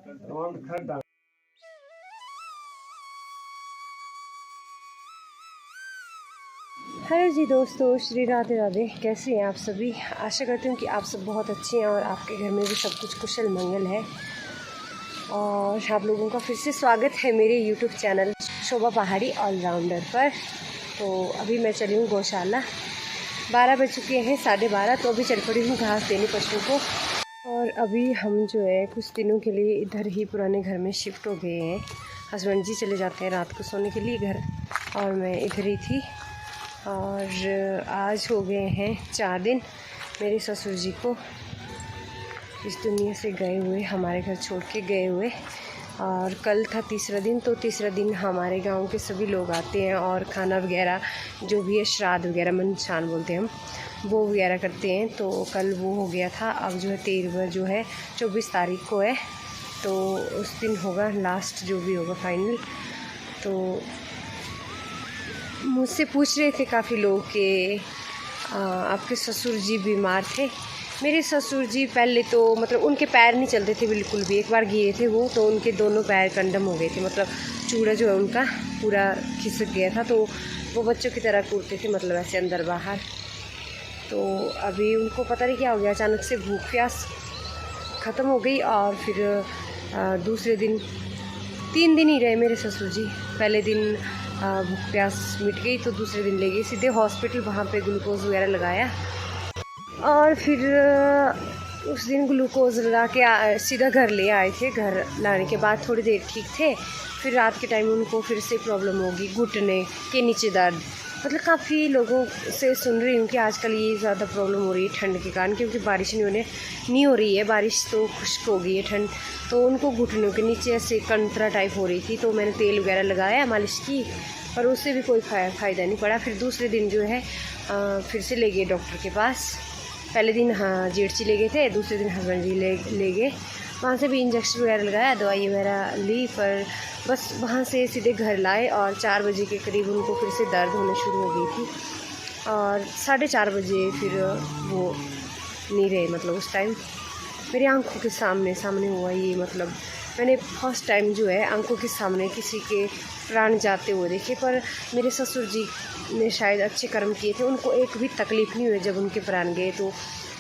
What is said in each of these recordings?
Hello जी दोस्तों, श्री राधे राधे। कैसे हैं आप सभी? आशा करती हूँ कि आप सब बहुत अच्छे हैं और आपके घर में भी सब कुछ कुशल मंगल है। और आप लोगों का फिर से स्वागत है मेरे यूट्यूब चैनल शोभा पहाड़ी ऑलराउंडर पर। तो अभी मैं चली हूँ गौशाला। 12 बज चुके हैं, 12:30। तो अभी चल पड़ी हूँ घास देने पशुओं को। और अभी हम जो है कुछ दिनों के लिए इधर ही पुराने घर में शिफ्ट हो गए हैं। हस्बैंड जी चले जाते हैं रात को सोने के लिए घर, और मैं इधर ही थी। और आज हो गए हैं 4 दिन मेरे ससुर जी को इस दुनिया से गए हुए, हमारे घर छोड़ के गए हुए। और कल था तीसरा दिन। तो तीसरा दिन हमारे गांव के सभी लोग आते हैं और खाना वगैरह जो भी है, श्राद्ध वगैरह, मनशान बोलते हैं हम, वो वगैरह करते हैं। तो कल वो हो गया था। अब जो है 13 जो है 24 तारीख को है, तो उस दिन होगा लास्ट जो भी होगा फाइनल। तो मुझसे पूछ रहे थे काफ़ी लोग कि आपके ससुर जी बीमार थे। मेरे ससुर जी पहले तो मतलब उनके पैर नहीं चलते थे बिल्कुल भी। एक बार गिरे थे वो, तो उनके दोनों पैर कंडम हो गए थे, मतलब चूड़ा जो है उनका पूरा खिसक गया था। तो वो बच्चों की तरह कूदते थे, मतलब ऐसे अंदर बाहर। तो अभी उनको पता नहीं क्या हो गया, अचानक से भूख प्यास ख़त्म हो गई। और फिर दूसरे दिन 3 दिन ही रहे मेरे ससुर जी। पहले दिन भूख प्यास मिट गई, तो दूसरे दिन ले गए सीधे हॉस्पिटल, वहाँ पे ग्लूकोज वगैरह लगाया। और फिर उस दिन ग्लूकोज लगा के सीधा घर ले आए थे। घर लाने के बाद थोड़ी देर ठीक थे, फिर रात के टाइम उनको फिर से प्रॉब्लम होगी, घुटने के नीचे दर्द। मतलब काफ़ी लोगों से सुन रही हूँ कि आजकल ये ज़्यादा प्रॉब्लम हो रही है ठंड के कारण, क्योंकि बारिश नहीं हो रही है। बारिश तो खुश्क हो गई है, ठंड तो उनको घुटनों के नीचे ऐसे कंतरा टाइप हो रही थी। तो मैंने तेल वगैरह लगाया, मालिश की, पर उससे भी कोई फ़ायदा नहीं पड़ा। फिर दूसरे दिन जो है फिर से ले गए डॉक्टर के पास। पहले दिन हाँ जेठजी ले गए थे, दूसरे दिन हस्बैंड जी ले गए। वहाँ से भी इंजेक्शन वगैरह लगाया, दवाई वगैरह ली, पर बस वहाँ से सीधे घर लाए। और 4 बजे के करीब उनको फिर से दर्द होने शुरू हो गई थी। और 4:30 बजे फिर वो नहीं रहे। मतलब उस टाइम मेरी आंखों के सामने हुआ ये। मतलब मैंने फर्स्ट टाइम जो है आंखों के सामने किसी के प्राण जाते हुए देखे। पर मेरे ससुर जी ने शायद अच्छे कर्म किए थे, उनको एक भी तकलीफ़ नहीं हुई जब उनके प्राण गए। तो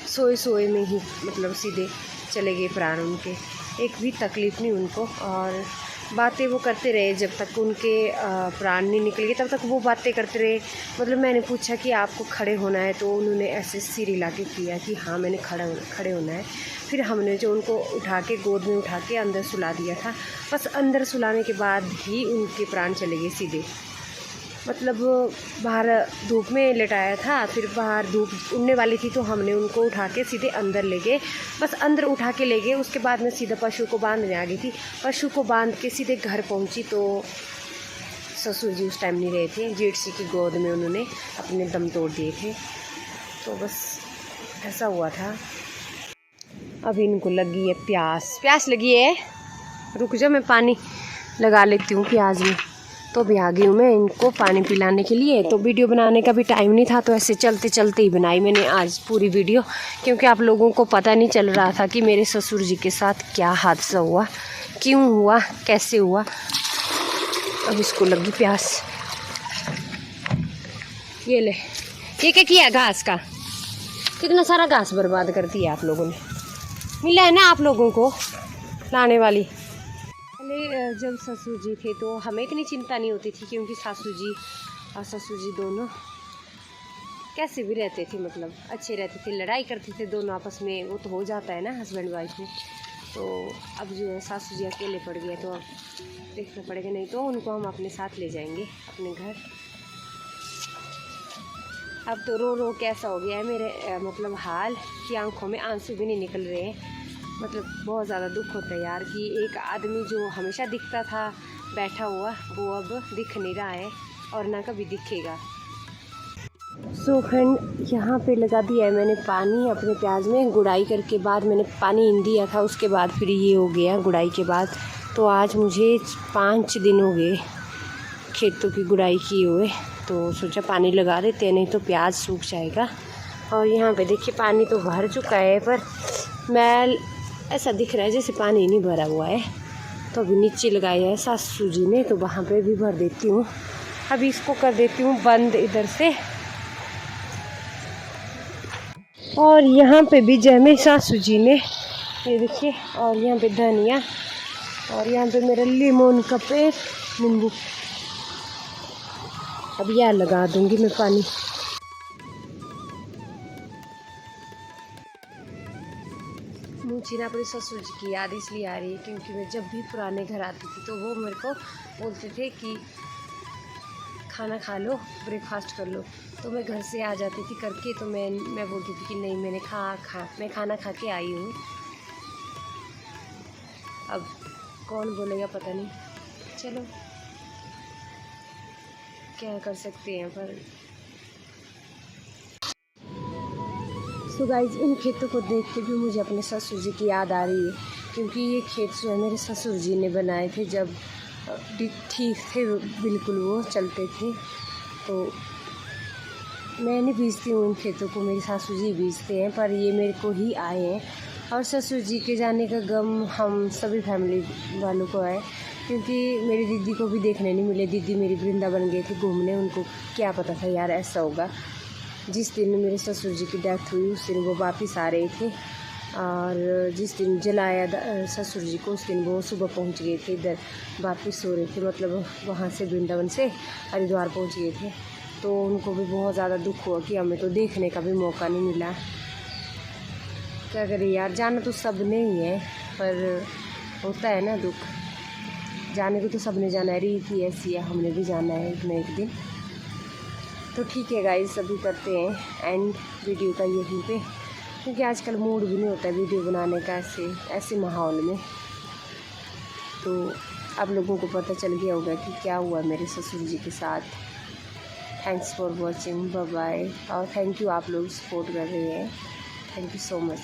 सोए में ही मतलब सीधे चले गए प्राण उनके, एक भी तकलीफ़ नहीं उनको। और बातें वो करते रहे जब तक उनके प्राण नहीं निकल गए, तब तक वो बातें करते रहे। मतलब मैंने पूछा कि आपको खड़े होना है, तो उन्होंने ऐसे सिर हिला के किया कि हाँ मैंने खड़े होना है। फिर हमने जो उनको उठा के गोद में उठा के अंदर सुला दिया था। बस अंदर सुलाने के बाद ही उनके प्राण चले गए सीधे। मतलब बाहर धूप में लेटाया था, फिर बाहर धूप उड़ने वाली थी, तो हमने उनको उठा के सीधे अंदर ले गए। बस अंदर उठा के ले गए। उसके बाद मैं सीधा पशु को बांधने आ गई थी। पशु को बांध के सीधे घर पहुंची, तो ससुर जी उस टाइम नहीं रहे थे। जेठ जी की गोद में उन्होंने अपने दम तोड़ दिए थे। तो बस ऐसा हुआ था। अभी इनको लगी है प्यास लगी है। रुक जाओ, मैं पानी लगा लेती हूँ प्याज में। तो अभी आ गई हूँ मैं इनको पानी पिलाने के लिए। तो वीडियो बनाने का भी टाइम नहीं था, तो ऐसे चलते चलते ही बनाई मैंने आज पूरी वीडियो, क्योंकि आप लोगों को पता नहीं चल रहा था कि मेरे ससुर जी के साथ क्या हादसा हुआ, क्यों हुआ, कैसे हुआ। अब इसको लगी प्यास। ये ले, ये क्या किया घास का? कितना सारा घास बर्बाद कर दिया आप लोगों ने। मिला है ना आप लोगों को लाने वाली। पहले जब ससुर जी थे तो हमें इतनी चिंता नहीं होती थी, क्योंकि सासू जी और ससुर जी दोनों कैसे भी रहते थे, मतलब अच्छे रहते थे। लड़ाई करते थे दोनों आपस में, वो तो हो जाता है ना हस्बैंड वाइफ में। तो अब जो है सासू जी अकेले पड़ गए, तो अब देखना पड़ेगा। नहीं तो उनको हम अपने साथ ले जाएंगे अपने घर। अब तो रो कैसा हो गया है मेरे मतलब हाल कि आंखों में आंसू भी नहीं निकल रहे हैं। मतलब बहुत ज़्यादा दुख होता है यार कि एक आदमी जो हमेशा दिखता था बैठा हुआ, वो अब दिख नहीं रहा है और ना कभी दिखेगा। सो फ्रेंड, यहाँ पे लगा दिया है मैंने पानी अपने प्याज में। गुड़ाई करके बाद मैंने पानी इन दिया था, उसके बाद फिर ये हो गया गुड़ाई के बाद। तो आज मुझे 5 दिन हो गए खेतों की गुड़ाई किए हुए, तो सोचा पानी लगा देते हैं, नहीं तो प्याज सूख जाएगा। और यहाँ पे देखिए पानी तो भर चुका है, पर मैं ऐसा दिख रहा है जैसे पानी नहीं भरा हुआ है। तो अभी नीचे लगाया है सासू जी ने, तो वहाँ पे भी भर देती हूँ। अभी इसको कर देती हूँ बंद इधर से। और यहाँ पे भी जमे सासू जी ने, ये देखिए। और यहाँ पे धनिया, और यहाँ पे मेरा लीमोन का पेड़, नींबू। अब यह लगा दूंगी मैं पानी। मुझे ना अपने ससुर जी की याद इसलिए आ रही है क्योंकि मैं जब भी पुराने घर आती थी तो वो मेरे को बोलते थे कि खाना खा लो, ब्रेकफास्ट कर लो। तो मैं घर से आ जाती थी करके, तो मैं बोलती थी कि नहीं, मैं खाना खा के आई हूँ। अब कौन बोलेगा पता नहीं, चलो क्या कर सकते हैं। पर सो गाइज, इन खेतों को देख के भी मुझे अपने ससुर जी की याद आ रही है क्योंकि ये खेत जो है मेरे ससुर जी ने बनाए थे जब ठीक थे बिल्कुल, वो चलते थे। तो मैं नहीं बीजती हूँ उन खेतों को, मेरे ससुर जी बीजते हैं, पर ये मेरे को ही आए हैं। और ससुर जी के जाने का गम हम सभी फैमिली वालों को है क्योंकि मेरी दीदी को भी देखने नहीं मिले। दीदी मेरी वृंदावन गए थे घूमने, उनको क्या पता था यार ऐसा होगा। जिस दिन मेरे ससुर जी की डेथ हुई उस दिन वो वापस आ रहे थे, और जिस दिन जलाया ससुर जी को उस दिन वो सुबह पहुंच गए थे इधर, वापस हो रहे थे, मतलब वहाँ से वृंदावन से हरिद्वार पहुंच गए थे। तो उनको भी बहुत ज़्यादा दुख हुआ कि हमें तो देखने का भी मौका नहीं मिला। क्या करें यार, जाना तो सब ने ही है, पर होता है ना दुख। जाने को तो सब ने जाना है, रीत ही ऐसी है, हमने भी जाना है एक न एक दिन। तो ठीक है गाइस, सभी करते हैं एंड वीडियो का यहीं पे, क्योंकि आजकल मूड भी नहीं होता है वीडियो बनाने का ऐसे माहौल में। तो आप लोगों को पता चल गया होगा कि क्या हुआ मेरे ससुर जी के साथ। Thanks for watching, bye bye. और थैंक यू, आप लोग सपोर्ट कर रहे हैं, थैंक यू सो मच।